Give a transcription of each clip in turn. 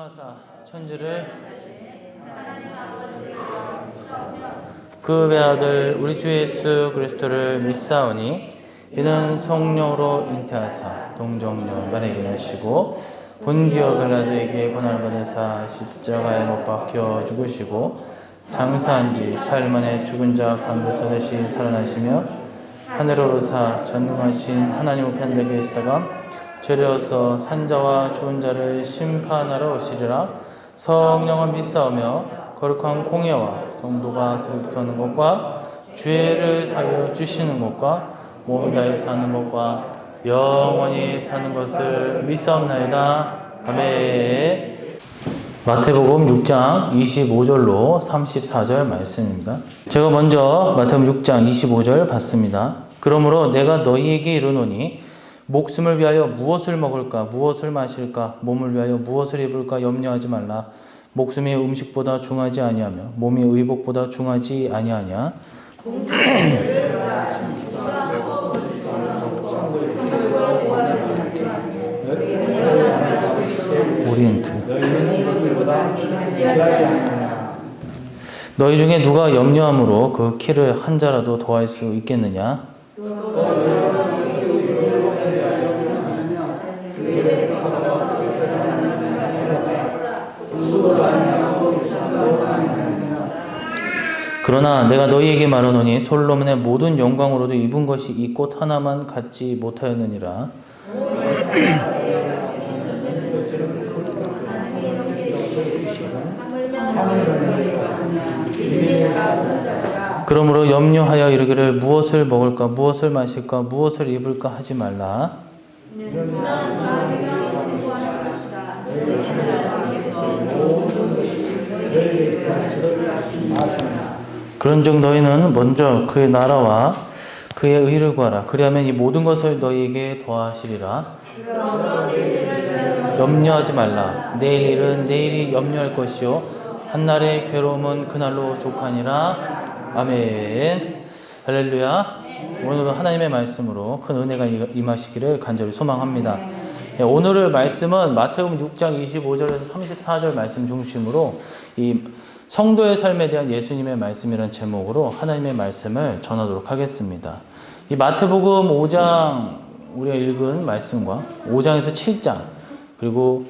사랑하사 천지를 그 외아들 우리 주 예수 그리스도를 믿사오니 이는 성령으로 잉태하사 동정녀 마리아에게 하시고 본디오 빌라도에게 고난을 받으사 십자가에 못 박혀 죽으시고 장사한 지 사흘 만에 죽은 자 가운데서 다시 살아나시며 하늘로 오르사 전능하신 하나님 우편에 계시다가 죄려서 산자와 죽은 자를 심판하러 오시리라. 성령을 믿사오며 거룩한 공예와 성도가 세우는 것과 죄를 사여 주시는 것과 몸을 다해 사는 것과 영원히 사는 것을 믿사옵나이다. 아멘. 마태복음 6장 25절로 34절 말씀입니다. 제가 먼저 마태복음 6장 25절 봤습니다. 그러므로 내가 너희에게 이르노니 목숨을 위하여 무엇을 먹을까 무엇을 마실까 몸을 위하여 무엇을 입을까 염려하지 말라. 목숨이 음식보다 중하지 아니하며 몸이 의복보다 중하지 아니하냐. 오리엔트. 너희 중에 누가 염려함으로 그 키를 한 자라도 더할 수 있겠느냐. 그러나 내가 너희에게 말하노니 솔로몬의 모든 영광으로도 입은 것이 이 꽃 하나만 갖지 못하였느니라. 그러므로 염려하여 이르기를 무엇을 먹을까 무엇을 마실까 무엇을 입을까 하지 말라. 그런즉 너희는 먼저 그의 나라와 그의 의를 구하라. 그리하면 이 모든 것을 너희에게 더하시리라. 염려하지 말라. 내일 일은 내일이 염려할 것이요 한날의 괴로움은 그날로 족하니라. 아멘. 할렐루야. 오늘도 하나님의 말씀으로 큰 은혜가 임하시기를 간절히 소망합니다. 오늘의 말씀은 마태복음 6장 25절에서 34절 말씀 중심으로 이 성도의 삶에 대한 예수님의 말씀이라는 제목으로 하나님의 말씀을 전하도록 하겠습니다. 이 마태복음 5장 우리가 읽은 말씀과 5장에서 7장 그리고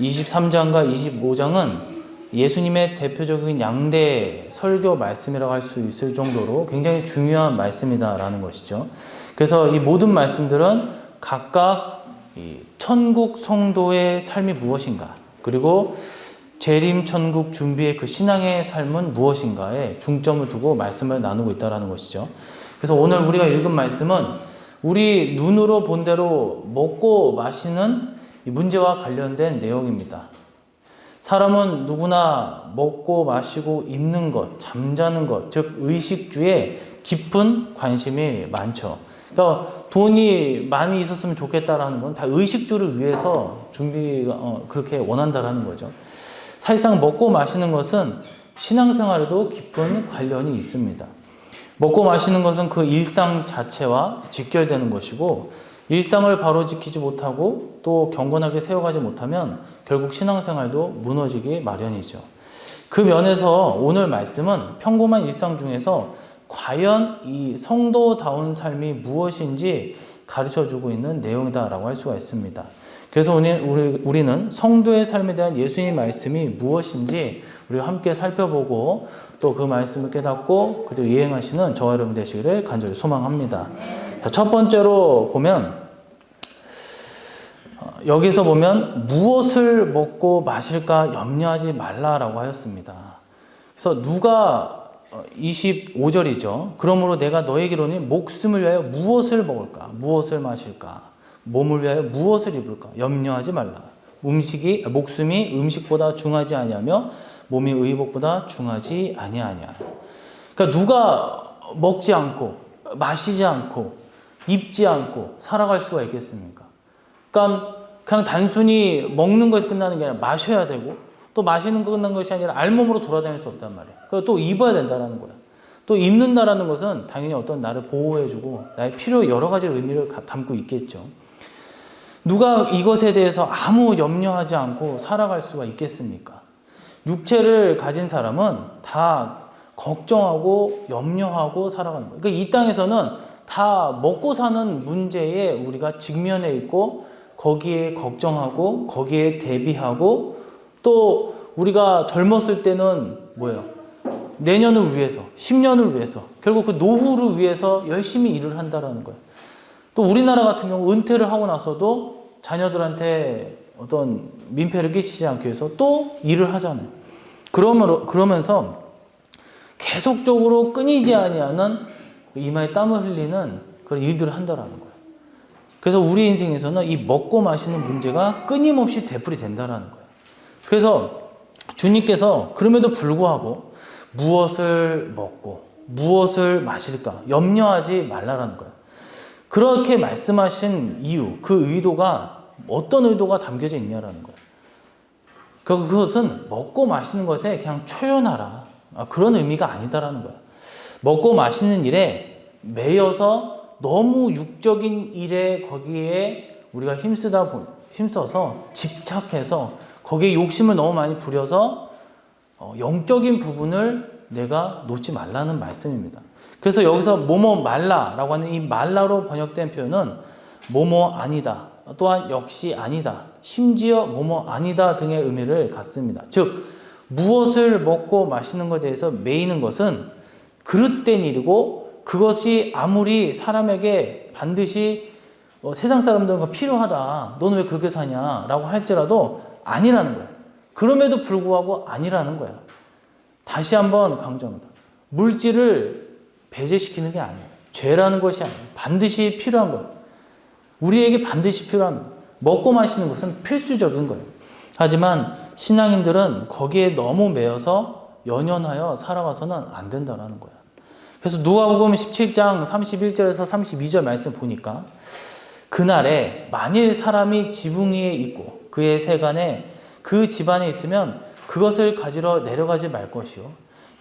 23장과 25장은 예수님의 대표적인 양대 설교 말씀이라고 할 수 있을 정도로 굉장히 중요한 말씀이다라는 것이죠. 그래서 이 모든 말씀들은 각각 이 천국 성도의 삶이 무엇인가 그리고 재림 천국 준비의 그 신앙의 삶은 무엇인가에 중점을 두고 말씀을 나누고 있다는 것이죠. 그래서 오늘 우리가 읽은 말씀은 우리 눈으로 본 대로 먹고 마시는 이 문제와 관련된 내용입니다. 사람은 누구나 먹고 마시고 입는 것, 잠자는 것, 즉 의식주에 깊은 관심이 많죠. 그러니까 돈이 많이 있었으면 좋겠다라는 건 다 의식주를 위해서 그렇게 원한다라는 거죠. 사실상 먹고 마시는 것은 신앙생활에도 깊은 관련이 있습니다. 먹고 마시는 것은 그 일상 자체와 직결되는 것이고 일상을 바로 지키지 못하고 또 경건하게 세워가지 못하면 결국 신앙생활도 무너지기 마련이죠. 그 면에서 오늘 말씀은 평범한 일상 중에서 과연 이 성도다운 삶이 무엇인지 가르쳐주고 있는 내용이다라고 할 수가 있습니다. 그래서 우리는 성도의 삶에 대한 예수님의 말씀이 무엇인지 우리가 함께 살펴보고 또 그 말씀을 깨닫고 그대로 이행하시는 저와 여러분 되시기를 간절히 소망합니다. 첫 번째로 보면 여기서 보면 무엇을 먹고 마실까 염려하지 말라라고 하였습니다. 그래서 누가 25절이죠. 그러므로 내가 너에게로니 목숨을 위하여 무엇을 먹을까 무엇을 마실까 몸을 위하여 무엇을 입을까 염려하지 말라. 목숨이 음식보다 중하지 아니하며 몸이 의복보다 중하지 아니하냐. 그러니까 누가 먹지 않고 마시지 않고 입지 않고 살아갈 수가 있겠습니까? 그러니까 그냥 단순히 먹는 것에서 끝나는 게 아니라 마셔야 되고 또 마시는 거 끝난 것이 아니라 알몸으로 돌아다닐 수 없단 말이에요. 그리고 또 입어야 된다는 거야. 또 입는다라는 것은 당연히 어떤 나를 보호해주고 나의 필요 여러 가지 의미를 담고 있겠죠. 누가 이것에 대해서 아무 염려하지 않고 살아갈 수가 있겠습니까? 육체를 가진 사람은 다 걱정하고 염려하고 살아가는 거예요. 그러니까 이 땅에서는 다 먹고 사는 문제에 우리가 직면해 있고 거기에 걱정하고 거기에 대비하고 또 우리가 젊었을 때는 뭐예요? 내년을 위해서, 10년을 위해서, 결국 그 노후를 위해서 열심히 일을 한다라는 거예요. 또 우리나라 같은 경우 은퇴를 하고 나서도 자녀들한테 어떤 민폐를 끼치지 않기 위해서 또 일을 하잖아요. 그러면서 계속적으로 끊이지 아니하는 이마에 땀을 흘리는 그런 일들을 한다라는 거예요. 그래서 우리 인생에서는 이 먹고 마시는 문제가 끊임없이 되풀이 된다라는 거예요. 그래서 주님께서 그럼에도 불구하고 무엇을 먹고 무엇을 마실까 염려하지 말라라는 거예요. 그렇게 말씀하신 이유, 그 의도가 어떤 의도가 담겨져 있냐라는 거예요. 그것은 먹고 마시는 것에 그냥 초연하라, 그런 의미가 아니다라는 거예요. 먹고 마시는 일에 매여서 너무 육적인 일에 거기에 우리가 힘써서 집착해서 거기에 욕심을 너무 많이 부려서 영적인 부분을 내가 놓지 말라는 말씀입니다. 그래서 여기서 뭐뭐 말라라고 하는 이 말라로 번역된 표현은 뭐뭐 아니다, 또한 역시 아니다, 심지어 뭐뭐 아니다 등의 의미를 갖습니다. 즉 무엇을 먹고 마시는 것에 대해서 매이는 것은 그릇된 일이고 그것이 아무리 사람에게 반드시 세상 사람들은 필요하다, 너는 왜 그렇게 사냐라고 할지라도 아니라는 거예요. 그럼에도 불구하고 아니라는 거예요. 다시 한번 강조합니다. 물질을 배제시키는 게 아니에요. 죄라는 것이 아니에요. 반드시 필요한 거예요. 우리에게 반드시 필요합니다. 먹고 마시는 것은 필수적인 거예요. 하지만 신앙인들은 거기에 너무 매여서 연연하여 살아가서는 안 된다는 거예요. 그래서 누가복음 17장 31절에서 32절 말씀 보니까 그날에 만일 사람이 지붕 위에 있고 그의 세간에 그 집안에 있으면 그것을 가지러 내려가지 말 것이요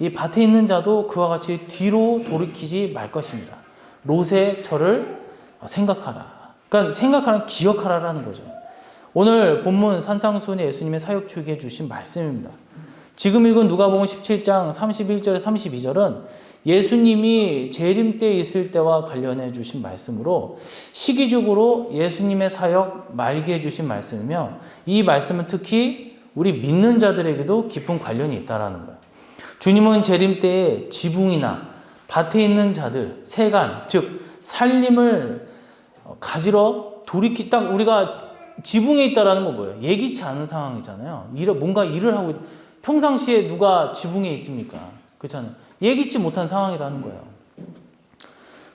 이 밭에 있는 자도 그와 같이 뒤로 돌이키지 말 것입니다. 롯의 처를 생각하라. 그러니까 생각하라, 기억하라라는 거죠. 오늘 본문 산상수훈의 예수님의 사역 초기에 주신 말씀입니다. 지금 읽은 누가복음 17장 31절 32절은 예수님이 재림 때에 있을 때와 관련해 주신 말씀으로 시기적으로 예수님의 사역 말기에 주신 말씀이며 이 말씀은 특히 우리 믿는 자들에게도 깊은 관련이 있다라는 거예요. 주님은 재림 때에 지붕이나 밭에 있는 자들, 세간, 즉 살림을 가지러 딱 우리가 지붕에 있다라는 건 뭐예요? 예기치 않은 상황이잖아요. 뭔가 일을 하고 평상시에 누가 지붕에 있습니까? 그렇잖아요. 예기치 못한 상황이라는 거예요.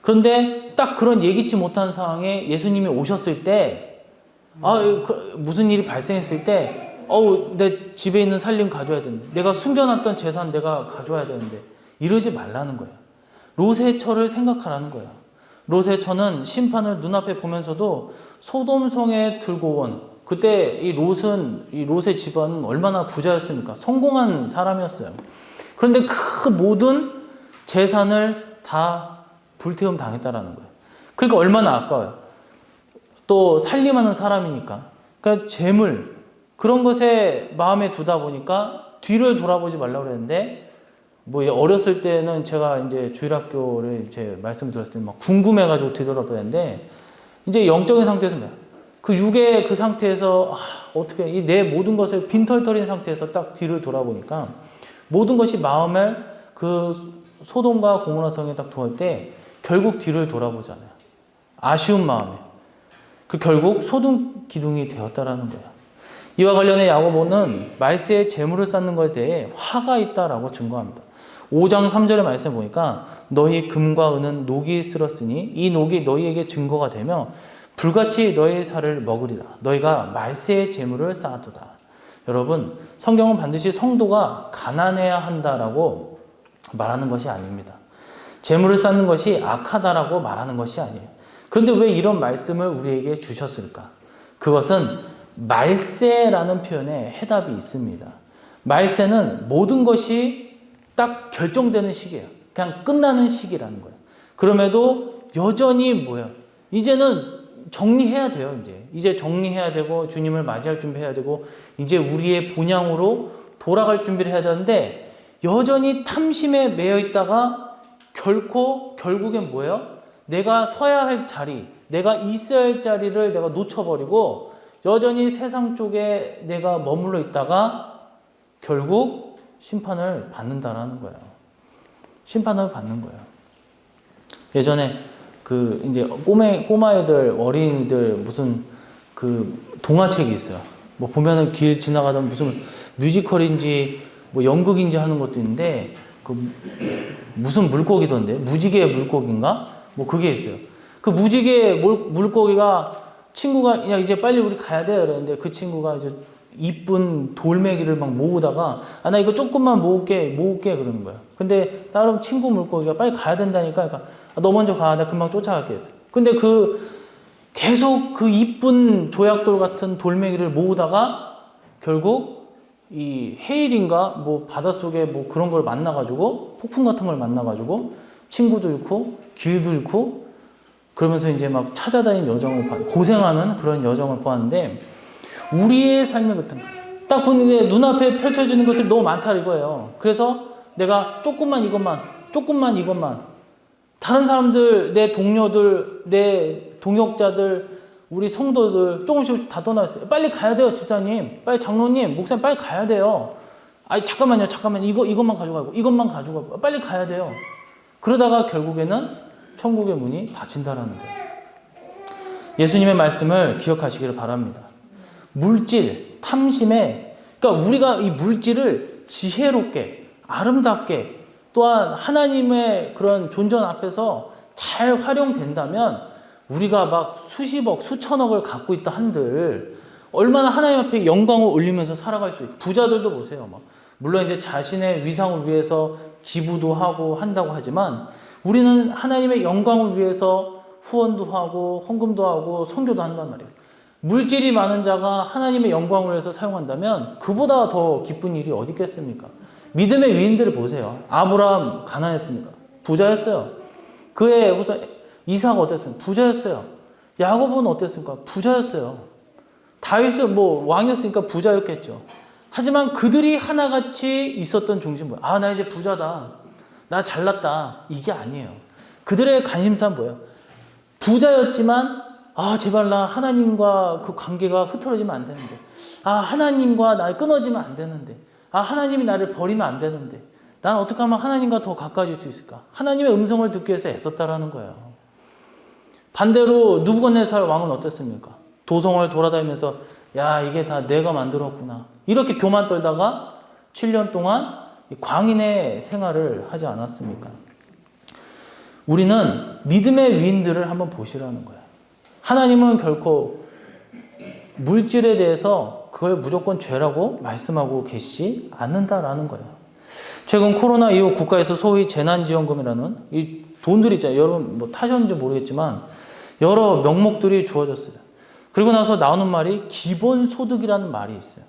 그런데 딱 그런 예기치 못한 상황에 예수님이 오셨을 때, 무슨 일이 발생했을 때, 내 집에 있는 살림 가져야 되는데, 내가 숨겨놨던 재산 내가 가져와야 되는데, 이러지 말라는 거예요. 롯의 처를 생각하라는 거예요. 롯의 처는 심판을 눈앞에 보면서도 소돔성에 들고 온, 그때 이 롯의 집안은 얼마나 부자였습니까? 성공한 사람이었어요. 그런데 그 모든 재산을 다 불태움 당했다라는 거예요. 그러니까 얼마나 아까워요. 또 살림하는 사람이니까. 그러니까 재물, 그런 것에 마음에 두다 보니까 뒤를 돌아보지 말라고 그랬는데, 어렸을 때는 제가 이제 주일학교를 이제 말씀을 들었을 때 막 궁금해가지고 뒤돌아보는데, 이제 영적인 상태에서 그 육의 그 상태에서 어떻게 내 모든 것을 빈털터린 상태에서 딱 뒤를 돌아보니까 모든 것이 마음을 그 소돔과 고모라 성에 딱 두었을 때 결국 뒤를 돌아보잖아요. 아쉬운 마음에. 그 결국 소돔 기둥이 되었다라는 거예요. 이와 관련해 야고보는 말세에 재물을 쌓는 것에 대해 화가 있다라고 증거합니다. 5장 3절의 말씀 보니까 너희 금과 은은 녹이 쓸었으니 이 녹이 너희에게 증거가 되며 불같이 너희의 살을 먹으리라. 너희가 말세의 재물을 쌓아두다. 여러분, 성경은 반드시 성도가 가난해야 한다라고 말하는 것이 아닙니다. 재물을 쌓는 것이 악하다라고 말하는 것이 아니에요. 그런데 왜 이런 말씀을 우리에게 주셨을까? 그것은 말세라는 표현에 해답이 있습니다. 말세는 모든 것이 딱 결정되는 시기예요. 그냥 끝나는 시기라는 거예요. 그럼에도 여전히 이제는 정리해야 돼요. 이제 정리해야 되고 주님을 맞이할 준비해야 되고 이제 우리의 본향으로 돌아갈 준비를 해야 되는데 여전히 탐심에 매여 있다가 결국엔 뭐예요? 내가 서야 할 자리, 내가 있어야 할 자리를 내가 놓쳐버리고 여전히 세상 쪽에 내가 머물러 있다가 결국 심판을 받는다라는 거예요. 심판을 받는 거예요. 예전에 이제 꼬마애들, 어린이들 무슨 동화책이 있어요. 뭐 보면은 길 지나가던 무슨 뮤지컬인지 뭐 연극인지 하는 것도 있는데 무슨 물고기던데 무지개 물고기인가? 뭐 그게 있어요. 그 무지개 물고기가 친구가 야 이제 빨리 우리 가야 돼 그러는데 그 친구가 이제 이쁜 돌멩이를 막 모으다가 나 이거 조금만 모을게 그러는 거예요. 근데 다른 친구 물고기가 빨리 가야 된다니까 그러니까 너 먼저 가, 나 금방 쫓아갈게 했어요. 근데 계속 이쁜 조약돌 같은 돌멩이를 모으다가 결국 이 헤일인가 뭐 바닷속에 뭐 그런 걸 만나가지고 폭풍 같은 걸 만나가지고 친구도 잃고 길도 잃고 그러면서 이제 막 찾아다니는 여정을 고생하는 그런 여정을 보았는데 우리의 삶의 같은 딱 보는데 눈앞에 펼쳐지는 것들이 너무 많다 이거예요. 그래서 내가 조금만 이것만 다른 사람들, 내 동료들, 내 동역자들, 우리 성도들 조금씩 다 떠나 있어요. 빨리 가야 돼요, 집사님. 빨리 장로님, 목사님 빨리 가야 돼요. 아니 잠깐만요. 이것만 가져가고 이것만 가져가고 빨리 가야 돼요. 그러다가 결국에는 천국의 문이 닫힌다라는 거예요. 예수님의 말씀을 기억하시기를 바랍니다. 물질, 탐심에 그러니까 우리가 이 물질을 지혜롭게, 아름답게 또한 하나님의 그런 존전 앞에서 잘 활용된다면 우리가 막 수십억, 수천억을 갖고 있다 한들 얼마나 하나님 앞에 영광을 올리면서 살아갈 수 있고 부자들도 보세요. 물론 이제 자신의 위상을 위해서 기부도 하고 한다고 하지만 우리는 하나님의 영광을 위해서 후원도 하고 헌금도 하고 선교도 한단 말이에요. 물질이 많은 자가 하나님의 영광을 위해서 사용한다면 그보다 더 기쁜 일이 어디 있겠습니까? 믿음의 위인들을 보세요. 아브라함 가난했습니까? 부자였어요. 그의 후손 이삭 어땠습니까? 부자였어요. 야곱은 어땠습니까? 부자였어요. 다윗은 뭐 왕이었으니까 부자였겠죠. 하지만 그들이 하나같이 있었던 중심은 뭐예요? 나 이제 부자다. 나 잘났다. 이게 아니에요. 그들의 관심사는 뭐예요? 부자였지만 제발 나 하나님과 그 관계가 흐트러지면 안 되는데 하나님과 나 끊어지면 안 되는데 하나님이 나를 버리면 안 되는데 난 어떻게 하면 하나님과 더 가까워질 수 있을까? 하나님의 음성을 듣기 위해서 애썼다라는 거예요. 반대로 누부갓네살 왕은 어땠습니까? 도성을 돌아다니면서 야 이게 다 내가 만들었구나 이렇게 교만 떨다가 7년 동안 광인의 생활을 하지 않았습니까? 우리는 믿음의 위인들을 한번 보시라는 거예요. 하나님은 결코 물질에 대해서 그걸 무조건 죄라고 말씀하고 계시지 않는다라는 거예요. 최근 코로나 이후 국가에서 소위 재난지원금이라는 이 돈들이 있잖아요. 여러분 뭐 타셨는지 모르겠지만 여러 명목들이 주어졌어요. 그리고 나서 나오는 말이 기본소득이라는 말이 있어요.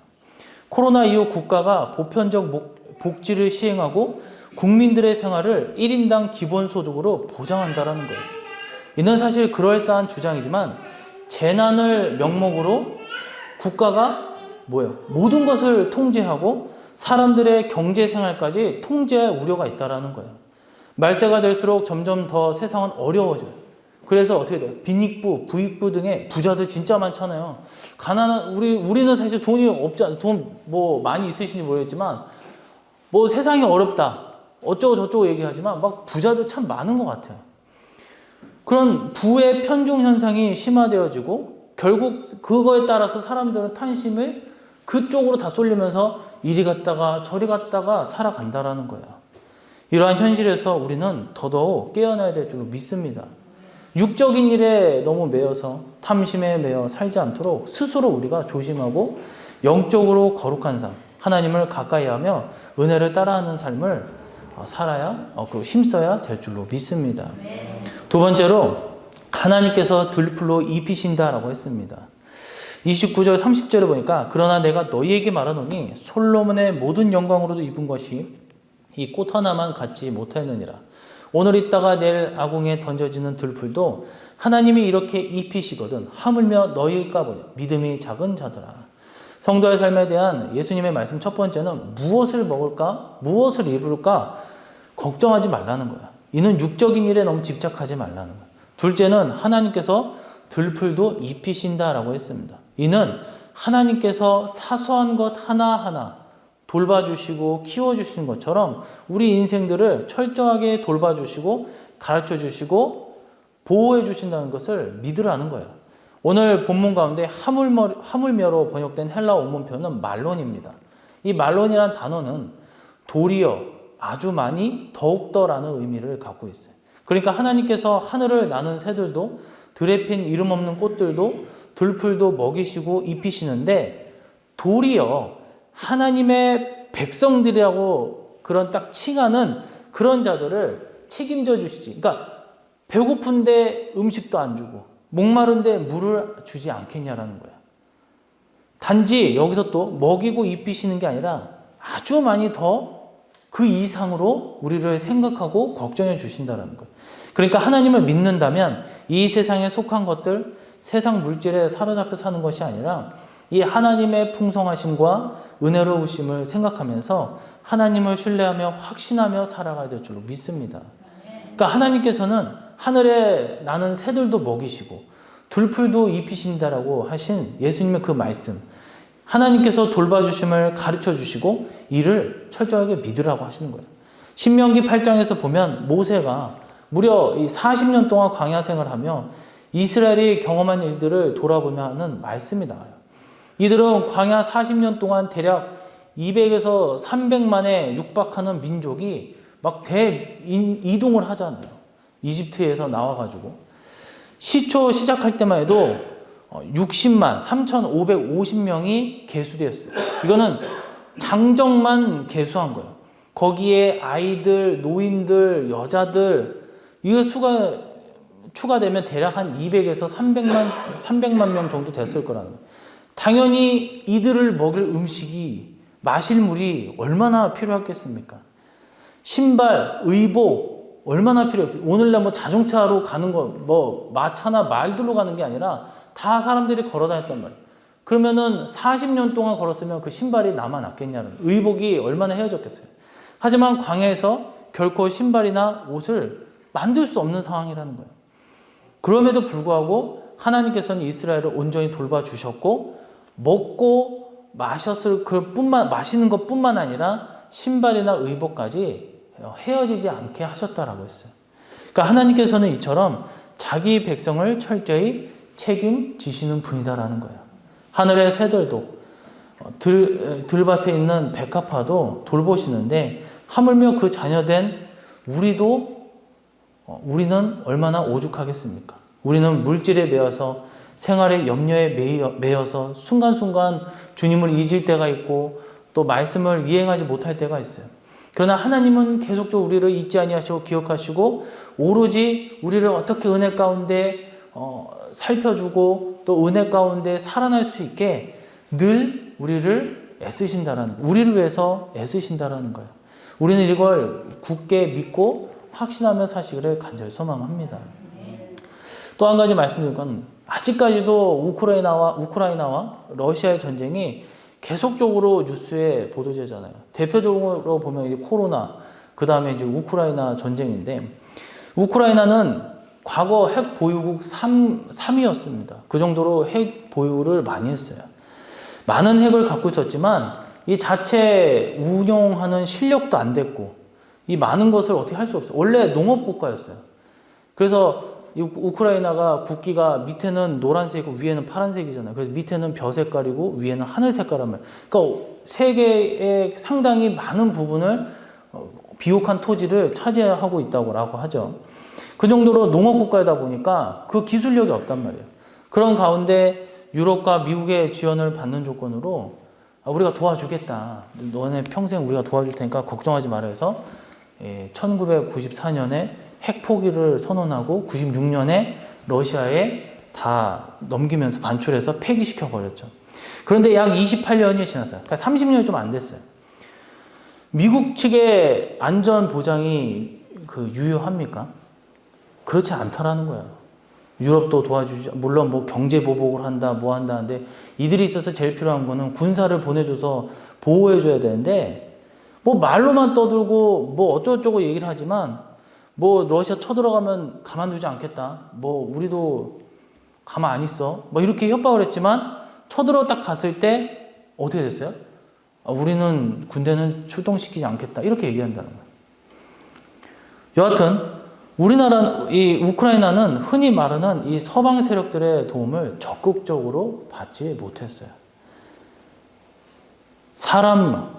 코로나 이후 국가가 보편적 복지를 시행하고 국민들의 생활을 1인당 기본소득으로 보장한다라는 거예요. 이는 사실 그럴싸한 주장이지만 재난을 명목으로 국가가 모든 것을 통제하고 사람들의 경제생활까지 통제할 우려가 있다라는 거예요. 말세가 될수록 점점 더 세상은 어려워져요. 그래서 어떻게 돼요? 빈익부, 부익부 등의 부자들 진짜 많잖아요. 가난한 우리는 사실 돈이 없잖아요. 돈 뭐 많이 있으신지 모르겠지만 뭐 세상이 어렵다. 어쩌고 저쩌고 얘기하지만 막 부자들 참 많은 것 같아요. 그런 부의 편중 현상이 심화되어지고 결국 그거에 따라서 사람들은 탄심을 그쪽으로 다 쏠리면서 이리 갔다가 저리 갔다가 살아간다라는 거예요. 이러한 현실에서 우리는 더더욱 깨어나야 될 줄 믿습니다. 육적인 일에 너무 매여서 탐심에 매여 살지 않도록 스스로 우리가 조심하고 영적으로 거룩한 삶, 하나님을 가까이하며 은혜를 따라하는 삶을 살아야 힘써야 될 줄로 믿습니다. 두 번째로 하나님께서 들풀로 입히신다라고 했습니다. 29절 30절에 보니까 그러나 내가 너희에게 말하노니 솔로몬의 모든 영광으로도 입은 것이 이 꽃 하나만 갖지 못하였느니라. 오늘 있다가 내일 아궁에 던져지는 들풀도 하나님이 이렇게 입히시거든 하물며 너희일까 보냐 믿음이 작은 자들아. 성도의 삶에 대한 예수님의 말씀 첫 번째는 무엇을 먹을까? 무엇을 입을까? 걱정하지 말라는 거야. 이는 육적인 일에 너무 집착하지 말라는 거야. 둘째는 하나님께서 들풀도 입히신다라고 했습니다. 이는 하나님께서 사소한 것 하나하나 돌봐주시고 키워주시는 것처럼 우리 인생들을 철저하게 돌봐주시고 가르쳐주시고 보호해주신다는 것을 믿으라는 거예요. 오늘 본문 가운데 하물며로 번역된 헬라 원문표는 말론입니다. 이 말론이라는 단어는 도리어, 아주 많이, 더욱더라는 의미를 갖고 있어요. 그러니까 하나님께서 하늘을 나는 새들도 들에 핀 이름 없는 꽃들도 들풀도 먹이시고 입히시는데 도리어 하나님의 백성들이라고 그런 딱 칭하는 그런 자들을 책임져 주시지. 그러니까 배고픈데 음식도 안 주고 목마른데 물을 주지 않겠냐라는 거야. 단지 여기서 또 먹이고 입히시는 게 아니라 아주 많이 더 그 이상으로 우리를 생각하고 걱정해 주신다는 거예요. 그러니까 하나님을 믿는다면 이 세상에 속한 것들, 세상 물질에 사로잡혀 사는 것이 아니라 이 하나님의 풍성하심과 은혜로우심을 생각하면서 하나님을 신뢰하며 확신하며 살아가야 될 줄로 믿습니다. 그러니까 하나님께서는 하늘에 나는 새들도 먹이시고 들풀도 입히신다라고 하신 예수님의 그 말씀, 하나님께서 돌봐주심을 가르쳐주시고 이를 철저하게 믿으라고 하시는 거예요. 신명기 8장에서 보면 모세가 무려 40년 동안 광야 생활하며 이스라엘이 경험한 일들을 돌아보며 하는 말씀이 나와요. 이들은 광야 40년 동안 대략 200에서 300만에 육박하는 민족이 막 대이동을 하잖아요. 이집트에서 나와가지고. 시초 시작할 때만 해도 60만 3,550명이 계수되었어요. 이거는 장정만 계수한 거예요. 거기에 아이들, 노인들, 여자들 이거 수가 추가되면 대략 한 200에서 300만 명 정도 됐을 거라는 거예요. 당연히 이들을 먹일 음식이 마실 물이 얼마나 필요했겠습니까? 신발, 의복 얼마나 필요했겠어요. 오늘날 뭐 자동차로 가는 거, 뭐 마차나 말들로 가는 게 아니라 다 사람들이 걸어 다녔단 말이에요. 그러면은 40년 동안 걸었으면 그 신발이 남아났겠냐는, 의복이 얼마나 헤어졌겠어요. 하지만 광야에서 결코 신발이나 옷을 만들 수 없는 상황이라는 거예요. 그럼에도 불구하고 하나님께서는 이스라엘을 온전히 돌봐주셨고 먹고 마셨을 마시는 것뿐만 아니라 신발이나 의복까지 헤어지지 않게 하셨다라고 했어요. 그러니까 하나님께서는 이처럼 자기 백성을 철저히 책임지시는 분이다라는 거예요. 하늘의 새들도 들밭에 있는 백합화도 돌보시는데 하물며 그 자녀된 우리는 얼마나 오죽하겠습니까? 우리는 물질에 매여서 생활의 염려에 매여서 순간순간 주님을 잊을 때가 있고 또 말씀을 이행하지 못할 때가 있어요. 그러나 하나님은 계속적으로 우리를 잊지 아니하시고 기억하시고 오로지 우리를 어떻게 은혜 가운데 살펴주고 또 은혜 가운데 살아날 수 있게 늘 우리를 우리를 위해서 애쓰신다라는 거예요. 우리는 이걸 굳게 믿고 확신하며 사시기를 간절히 소망합니다. 또 한 가지 말씀드릴 건 아직까지도 우크라이나와 러시아의 전쟁이 계속적으로 뉴스에 보도되잖아요. 대표적으로 보면 이제 코로나, 그 다음에 이제 우크라이나 전쟁인데, 우크라이나는 과거 핵 보유국 3위였습니다. 그 정도로 핵 보유를 많이 했어요. 많은 핵을 갖고 있었지만 이 자체 운용하는 실력도 안 됐고 이 많은 것을 어떻게 할 수 없어요. 원래 농업 국가였어요. 그래서 이 우크라이나가 국기가 밑에는 노란색이고 위에는 파란색이잖아요. 그래서 밑에는 벼 색깔이고 위에는 하늘 색깔란 말이에요. 그러니까 세계의 상당히 많은 부분을 비옥한 토지를 차지하고 있다고 하죠. 그 정도로 농업 국가이다 보니까 그 기술력이 없단 말이에요. 그런 가운데 유럽과 미국의 지원을 받는 조건으로 우리가 도와주겠다. 너네 평생 우리가 도와줄 테니까 걱정하지 말아 해서 1994년에 핵 포기를 선언하고 96년에 러시아에 다 넘기면서 반출해서 폐기시켜 버렸죠. 그런데 약 28년이 지났어요. 그러니까 30년이 좀 안 됐어요. 미국 측의 안전 보장이 유효합니까? 그렇지 않다라는 거예요. 유럽도 도와주지, 물론 뭐 경제 보복을 한다, 뭐 한다 하는데 이들이 있어서 제일 필요한 거는 군사를 보내줘서 보호해줘야 되는데 뭐 말로만 떠들고 뭐 어쩌고저쩌고 얘기를 하지만 뭐 러시아 쳐들어가면 가만두지 않겠다. 뭐 우리도 가만 안 있어. 뭐 이렇게 협박을 했지만 쳐들어 딱 갔을 때 어떻게 됐어요? 우리는 군대는 출동시키지 않겠다. 이렇게 얘기한다는 거예요. 여하튼 이 우크라이나는 흔히 말하는 이 서방 세력들의 도움을 적극적으로 받지 못했어요. 사람,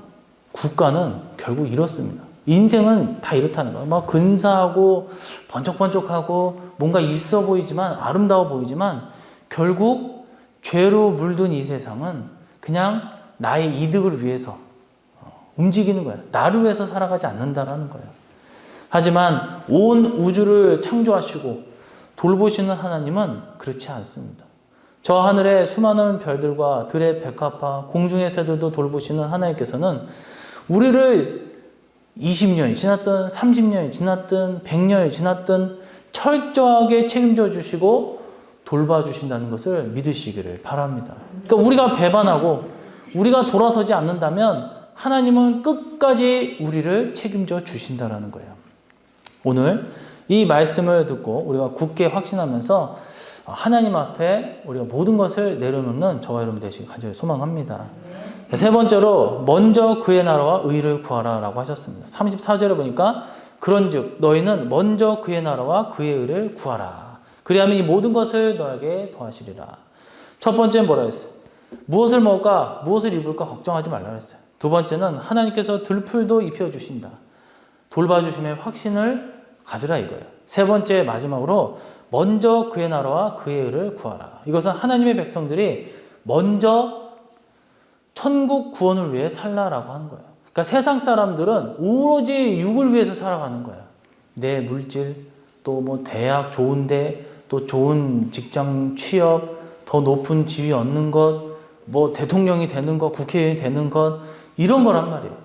국가는 결국 이렇습니다. 인생은 다 이렇다는 거예요. 막 근사하고 번쩍번쩍하고 뭔가 있어 보이지만 아름다워 보이지만 결국 죄로 물든 이 세상은 그냥 나의 이득을 위해서 움직이는 거예요. 나를 위해서 살아가지 않는다라는 거예요. 하지만 온 우주를 창조하시고 돌보시는 하나님은 그렇지 않습니다. 저 하늘의 수많은 별들과 들의 백합화, 공중의 새들도 돌보시는 하나님께서는 우리를 20년이 지났든 30년이 지났든 100년이 지났든 철저하게 책임져 주시고 돌봐주신다는 것을 믿으시기를 바랍니다. 그러니까 우리가 배반하고 우리가 돌아서지 않는다면 하나님은 끝까지 우리를 책임져 주신다는 거예요. 오늘 이 말씀을 듣고 우리가 굳게 확신하면서 하나님 앞에 우리가 모든 것을 내려놓는 저와 여러분 되시길 간절히 소망합니다. 세 번째로 먼저 그의 나라와 의를 구하라 라고 하셨습니다. 34절에 보니까 그런즉 너희는 먼저 그의 나라와 그의 의를 구하라. 그리하면 이 모든 것을 너에게 더하시리라. 첫 번째는 뭐라 했어요? 무엇을 먹을까 무엇을 입을까 걱정하지 말라 그랬어요. 두 번째는 하나님께서 들풀도 입혀주신다. 돌봐주심의 확신을 가지라 이거예요. 세 번째 마지막으로 먼저 그의 나라와 그의 의를 구하라. 이것은 하나님의 백성들이 먼저 천국 구원을 위해 살라라고 하는 거예요. 그러니까 세상 사람들은 오로지 육을 위해서 살아가는 거예요. 내 물질, 또 뭐 대학 좋은데, 또 좋은 직장 취업, 더 높은 지위 얻는 것, 뭐 대통령이 되는 것, 국회의원이 되는 것, 이런 거란 말이에요.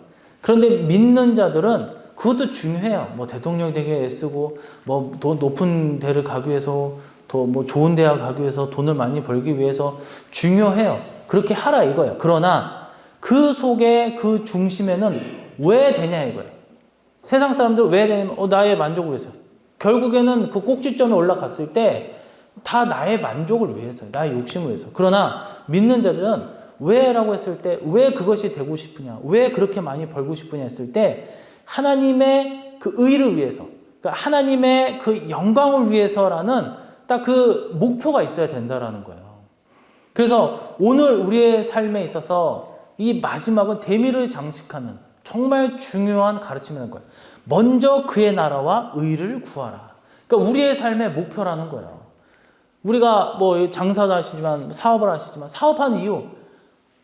그런데 믿는 자들은 그것도 중요해요. 뭐 대통령 되기 애쓰고, 뭐 더 높은 데를 가기 위해서, 더 뭐 좋은 대학 가기 위해서, 돈을 많이 벌기 위해서 중요해요. 그렇게 하라 이거예요. 그러나 그 속에 그 중심에는 왜 되냐 이거예요. 세상 사람들 왜 되냐면 나의 만족을 위해서. 결국에는 그 꼭지점에 올라갔을 때 다 나의 만족을 위해서요. 나의 욕심을 위해서. 그러나 믿는 자들은 왜라고 했을 때 왜 그것이 되고 싶으냐, 왜 그렇게 많이 벌고 싶으냐 했을 때 하나님의 그 의를 위해서, 그러니까 하나님의 그 영광을 위해서라는 딱 그 목표가 있어야 된다라는 거예요. 그래서 오늘 우리의 삶에 있어서 이 마지막은 대미를 장식하는 정말 중요한 가르침이라는 거예요. 먼저 그의 나라와 의를 구하라. 그러니까 우리의 삶의 목표라는 거예요. 우리가 뭐 장사도 하시지만 사업을 하시지만 사업하는 이유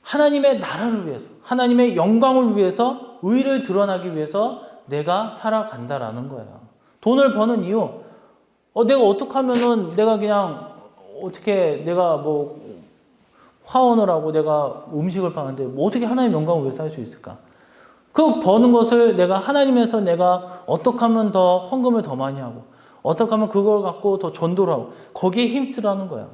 하나님의 나라를 위해서, 하나님의 영광을 위해서, 의를 드러나기 위해서 내가 살아간다라는 거예요. 돈을 버는 이유, 내가 어떻게 하면은 내가 그냥 어떻게 내가 뭐 화원을 하고 내가 음식을 파는데 뭐 어떻게 하나님의 영광을 위해서 할 수 있을까? 그 버는 것을 내가 하나님에서 내가 어떻게 하면 더 헌금을 더 많이 하고 어떻게 하면 그걸 갖고 더 전도를 하고 거기에 힘쓰라는 거예요.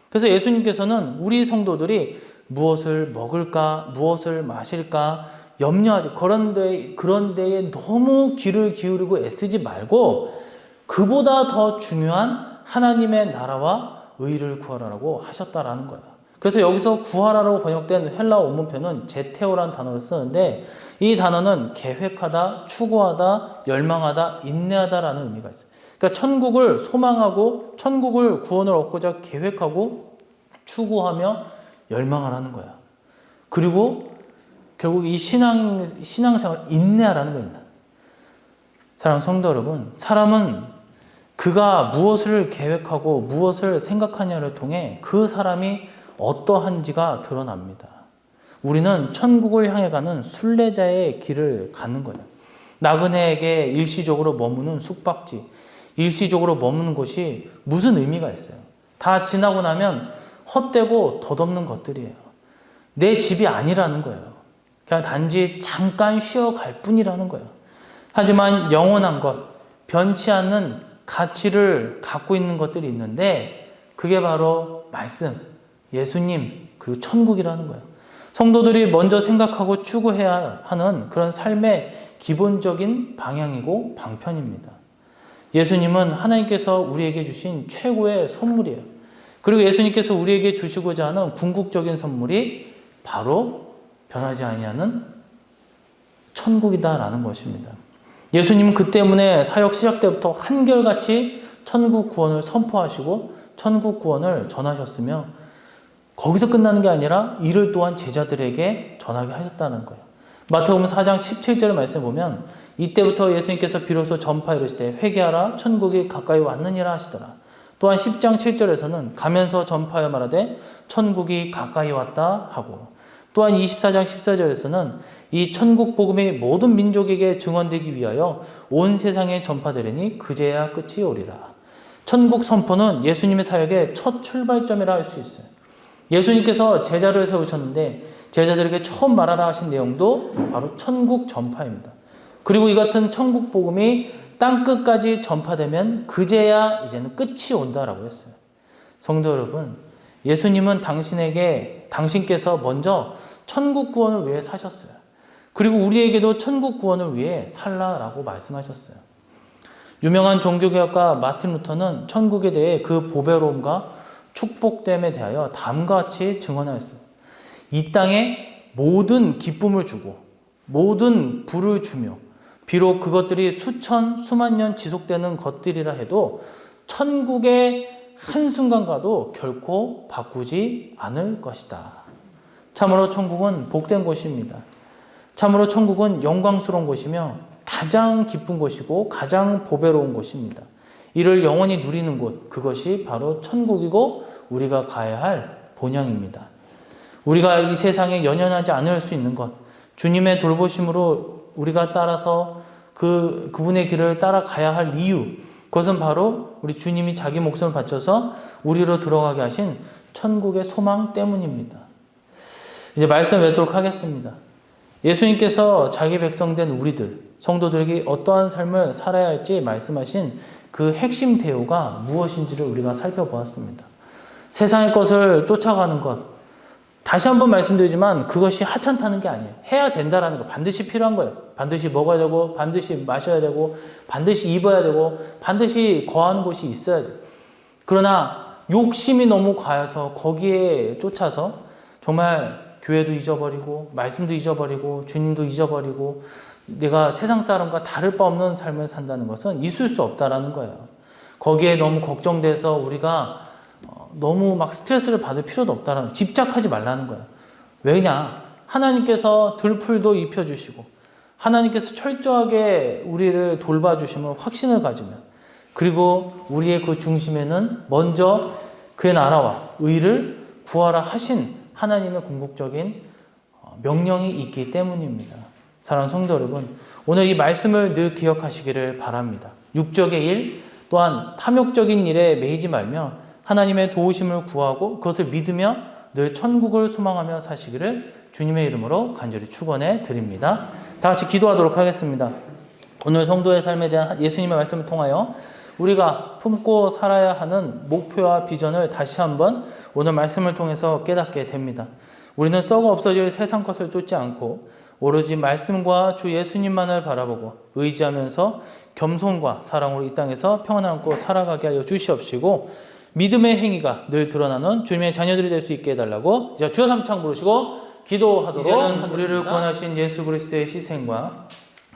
그래서 예수님께서는 우리 성도들이 무엇을 먹을까, 무엇을 마실까 염려하지 그런 데에 너무 귀를 기울이고 애쓰지 말고 그보다 더 중요한 하나님의 나라와 의를 구하라고 하셨다라는 거예요. 그래서 여기서 구하라라고 번역된 헬라어 원문표는 제테오라는 단어를 쓰는데 이 단어는 계획하다, 추구하다, 열망하다, 인내하다라는 의미가 있어요. 그러니까 천국을 소망하고 천국을 구원을 얻고자 계획하고 추구하며 열망을 하는 거야. 그리고 결국 이 신앙생활 인내하라는 겁니다. 사랑하는 성도 여러분, 사람은 그가 무엇을 계획하고 무엇을 생각하냐를 통해 그 사람이 어떠한지가 드러납니다. 우리는 천국을 향해 가는 순례자의 길을 가는 거예요. 나그네에게 일시적으로 머무는 숙박지, 일시적으로 머무는 곳이 무슨 의미가 있어요? 다 지나고 나면 헛되고 덧없는 것들이에요. 내 집이 아니라는 거예요. 그냥 단지 잠깐 쉬어갈 뿐이라는 거예요. 하지만 영원한 것, 변치 않는 가치를 갖고 있는 것들이 있는데 그게 바로 말씀, 예수님, 그리고 천국이라는 거예요. 성도들이 먼저 생각하고 추구해야 하는 그런 삶의 기본적인 방향이고 방편입니다. 예수님은 하나님께서 우리에게 주신 최고의 선물이에요. 그리고 예수님께서 우리에게 주시고자 하는 궁극적인 선물이 바로 변하지 아니하는 천국이다라는 것입니다. 예수님은 그 때문에 사역 시작 때부터 한결같이 천국 구원을 선포하시고 천국 구원을 전하셨으며 거기서 끝나는 게 아니라 이를 또한 제자들에게 전하게 하셨다는 거예요. 마태복음 4장 17절 말씀 보면 이때부터 예수님께서 비로소 전파 이르시되 회개하라 천국이 가까이 왔느니라 하시더라. 또한 10장 7절에서는 가면서 전파하여 말하되 천국이 가까이 왔다 하고 또한 24장 14절에서는 이 천국 복음이 모든 민족에게 증언되기 위하여 온 세상에 전파되리니 그제야 끝이 오리라. 천국 선포는 예수님의 사역의 첫 출발점이라 할 수 있어요. 예수님께서 제자를 세우셨는데 제자들에게 처음 말하라 하신 내용도 바로 천국 전파입니다. 그리고 이 같은 천국 복음이 땅끝까지 전파되면 그제야 이제는 끝이 온다라고 했어요. 성도 여러분, 예수님은 당신께서 먼저 천국 구원을 위해 사셨어요. 그리고 우리에게도 천국 구원을 위해 살라라고 말씀하셨어요. 유명한 종교개혁가 마틴 루터는 천국에 대해 그 보배로움과 축복됨에 대하여 다음과 같이 증언하였어요. 이 땅에 모든 기쁨을 주고 모든 부를 주며 비록 그것들이 수천 수만 년 지속되는 것들이라 해도 천국의 한순간과도 결코 바꾸지 않을 것이다. 참으로 천국은 복된 곳입니다. 참으로 천국은 영광스러운 곳이며 가장 기쁜 곳이고 가장 보배로운 곳입니다. 이를 영원히 누리는 곳, 그것이 바로 천국이고 우리가 가야 할 본향입니다. 우리가 이 세상에 연연하지 않을 수 있는 것, 주님의 돌보심으로 우리가 따라서 그분의 길을 따라가야 할 이유, 그것은 바로 우리 주님이 자기 목숨을 바쳐서 우리로 들어가게 하신 천국의 소망 때문입니다. 이제 말씀 맺도록 하겠습니다. 예수님께서 자기 백성된 우리들, 성도들에게 어떠한 삶을 살아야 할지 말씀하신 그 핵심 대우가 무엇인지를 우리가 살펴보았습니다. 세상의 것을 쫓아가는 것, 다시 한번 말씀드리지만 그것이 하찮다는 게 아니에요. 해야 된다라는 거, 반드시 필요한 거예요. 반드시 먹어야 되고, 반드시 마셔야 되고, 반드시 입어야 되고, 반드시 거하는 곳이 있어야 돼요. 그러나 욕심이 너무 과해서 거기에 쫓아서 정말 교회도 잊어버리고, 말씀도 잊어버리고, 주님도 잊어버리고, 내가 세상 사람과 다를 바 없는 삶을 산다는 것은 있을 수 없다라는 거예요. 거기에 너무 걱정돼서 우리가 너무 막 스트레스를 받을 필요도 없다라는 거예요. 집착하지 말라는 거예요. 왜냐? 하나님께서 들풀도 입혀주시고 하나님께서 철저하게 우리를 돌봐주시면 확신을 가지면 그리고 우리의 그 중심에는 먼저 그의 나라와 의를 구하라 하신 하나님의 궁극적인 명령이 있기 때문입니다. 사랑하는 성도 여러분, 오늘 이 말씀을 늘 기억하시기를 바랍니다. 육적의 일 또한 탐욕적인 일에 매이지 말며 하나님의 도우심을 구하고 그것을 믿으며 늘 천국을 소망하며 사시기를 주님의 이름으로 간절히 축원해 드립니다. 다 같이 기도하도록 하겠습니다. 오늘 성도의 삶에 대한 예수님의 말씀을 통하여 우리가 품고 살아야 하는 목표와 비전을 다시 한번 오늘 말씀을 통해서 깨닫게 됩니다. 우리는 썩어 없어질 세상 것을 쫓지 않고 오로지 말씀과 주 예수님만을 바라보고 의지하면서 겸손과 사랑으로 이 땅에서 평안함고 살아가게 하여 주시옵시고 믿음의 행위가 늘 드러나는 주님의 자녀들이 될 수 있게 해달라고 이제 주여 삼창 부르시고 기도하도록 이제는 우리를 구원하신 예수 그리스도의 희생과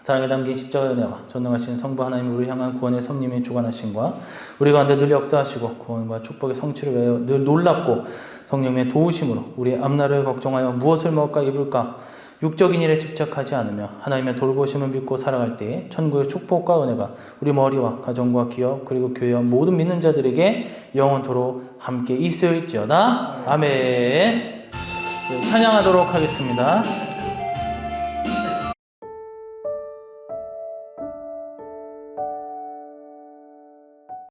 사랑에 담긴 십자가의 은혜와 전능하신 성부 하나님 우리를 향한 구원의 성님의 주관하심과 우리 가운데 늘 역사하시고 구원과 축복의 성취를 위하여 늘 놀랍고 성령의 도우심으로 우리의 앞날을 걱정하여 무엇을 먹을까 입을까 육적인 일에 집착하지 않으며 하나님의 돌보심을 믿고 살아갈 때에 천국의 축복과 은혜가 우리 머리와 가정과 기업 그리고 교회와 모든 믿는 자들에게 영원토록 함께 있을지어다. 아멘. 찬양하도록 하겠습니다.